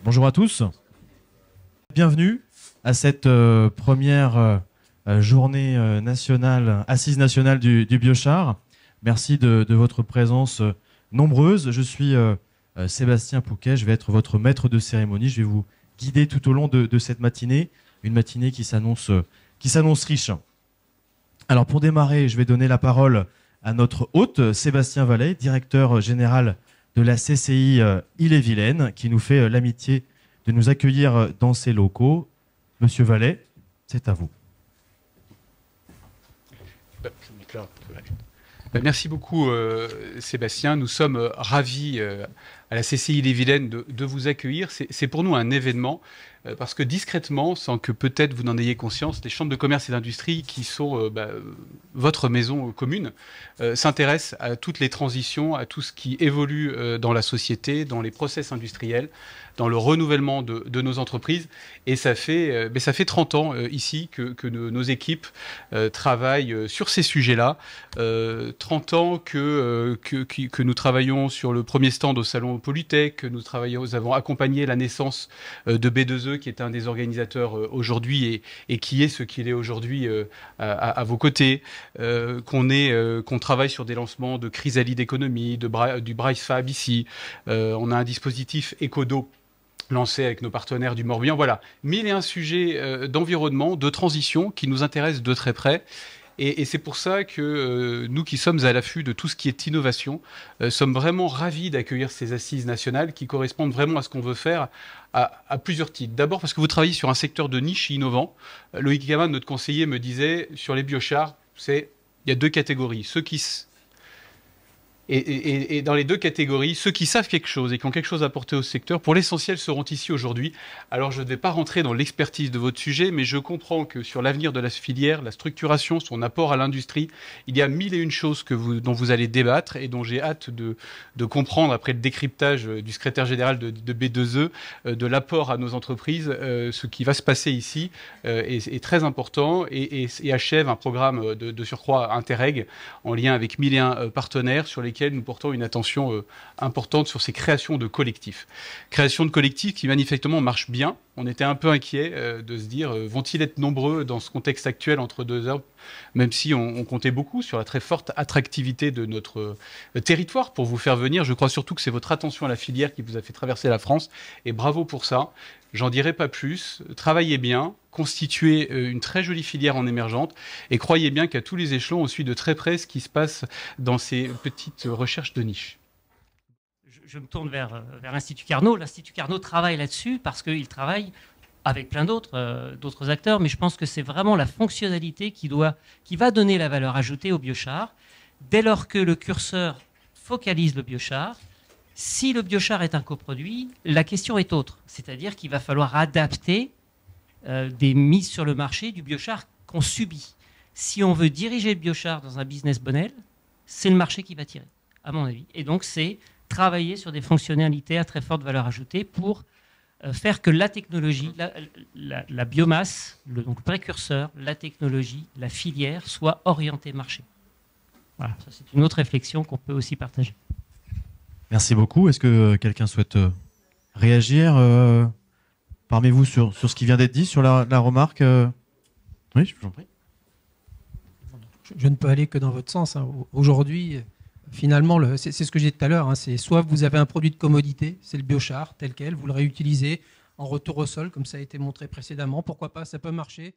Bonjour à tous. Bienvenue à cette première journée nationale, assise nationale du biochar. Merci de votre présence nombreuse. Je suis Sébastien Pouquet, je vais être votre maître de cérémonie. Je vais vous guider tout au long de cette matinée, une matinée qui s'annonce riche. Alors pour démarrer, je vais donner la parole à notre hôte, Sébastien Vallet, directeur général de la CCI Ille-et-Vilaine, qui nous fait l'amitié de nous accueillir dans ses locaux. Monsieur Vallet, c'est à vous. Merci beaucoup Sébastien. Nous sommes ravis à la CCI Ille-et-Vilaine de vous accueillir. C'est pour nous un événement parce que discrètement, sans que peut-être vous n'en ayez conscience, les chambres de commerce et d'industrie qui sont votre maison commune s'intéressent à toutes les transitions, à tout ce qui évolue dans la société, dans les process industriels, dans le renouvellement de nos entreprises. Et ça fait 30 ans ici que nos équipes travaillent sur ces sujets-là. 30 ans que nous travaillons sur le premier stand au salon Polytech, nous avons accompagné la naissance de B2E, qui est un des organisateurs aujourd'hui et qui est ce qu'il est aujourd'hui à vos côtés, qu'on travaille sur des lancements de Chrysalide Économie, du Bryce Fab ici. On a un dispositif Ecodo lancé avec nos partenaires du Morbihan. Voilà, 1001 sujets d'environnement, de transition qui nous intéressent de très près. Et c'est pour ça que nous qui sommes à l'affût de tout ce qui est innovation, sommes vraiment ravis d'accueillir ces assises nationales qui correspondent vraiment à ce qu'on veut faire à plusieurs titres. D'abord parce que vous travaillez sur un secteur de niche innovant. Loïc Gamin, notre conseiller, me disait sur les biochars, il y a deux catégories. Ceux qui... Et dans les deux catégories, ceux qui savent quelque chose et qui ont quelque chose à apporter au secteur, pour l'essentiel, seront ici aujourd'hui. Alors, je ne vais pas rentrer dans l'expertise de votre sujet, mais je comprends que sur l'avenir de la filière, la structuration, son apport à l'industrie, il y a 1001 choses dont vous allez débattre et dont j'ai hâte de comprendre, après le décryptage du secrétaire général de B2E, de l'apport à nos entreprises. Ce qui va se passer ici est très important et achève un programme de surcroît Interreg en lien avec 1001 partenaires sur lesquels nous portons une attention importante sur ces créations de collectifs. Création de collectifs qui manifestement marchent bien. On était un peu inquiet de se dire, vont-ils être nombreux dans ce contexte actuel entre deux heures, même si on comptait beaucoup sur la très forte attractivité de notre territoire pour vous faire venir. Je crois surtout que c'est votre attention à la filière qui vous a fait traverser la France, et bravo pour ça. J'en dirai pas plus. Travaillez bien, constituez une très jolie filière en émergente, et croyez bien qu'à tous les échelons, on suit de très près ce qui se passe dans ces petites recherches de niche. Je me tourne vers l'Institut Carnot. L'Institut Carnot travaille là-dessus parce qu'il travaille avec plein d'autres acteurs, mais je pense que c'est vraiment la fonctionnalité qui va donner la valeur ajoutée au biochar. Dès lors que le curseur focalise le biochar, si le biochar est un coproduit, la question est autre. C'est-à-dire qu'il va falloir adapter des mises sur le marché du biochar qu'on subit. Si on veut diriger le biochar dans un business model, c'est le marché qui va tirer, à mon avis. Et donc, c'est travailler sur des fonctionnalités à très forte valeur ajoutée pour faire que la technologie, la biomasse, donc le précurseur, la technologie, la filière soit orientée marché. Voilà, ça c'est une autre réflexion qu'on peut aussi partager. Merci beaucoup. Est-ce que quelqu'un souhaite réagir parmi vous sur ce qui vient d'être dit, sur la remarque Oui, je vous en prie. Je ne peux aller que dans votre sens. Aujourd'hui, finalement, c'est ce que j'ai dit tout à l'heure, c'est soit vous avez un produit de commodité, c'est le biochar tel quel, vous le réutilisez en retour au sol, comme ça a été montré précédemment, pourquoi pas, ça peut marcher.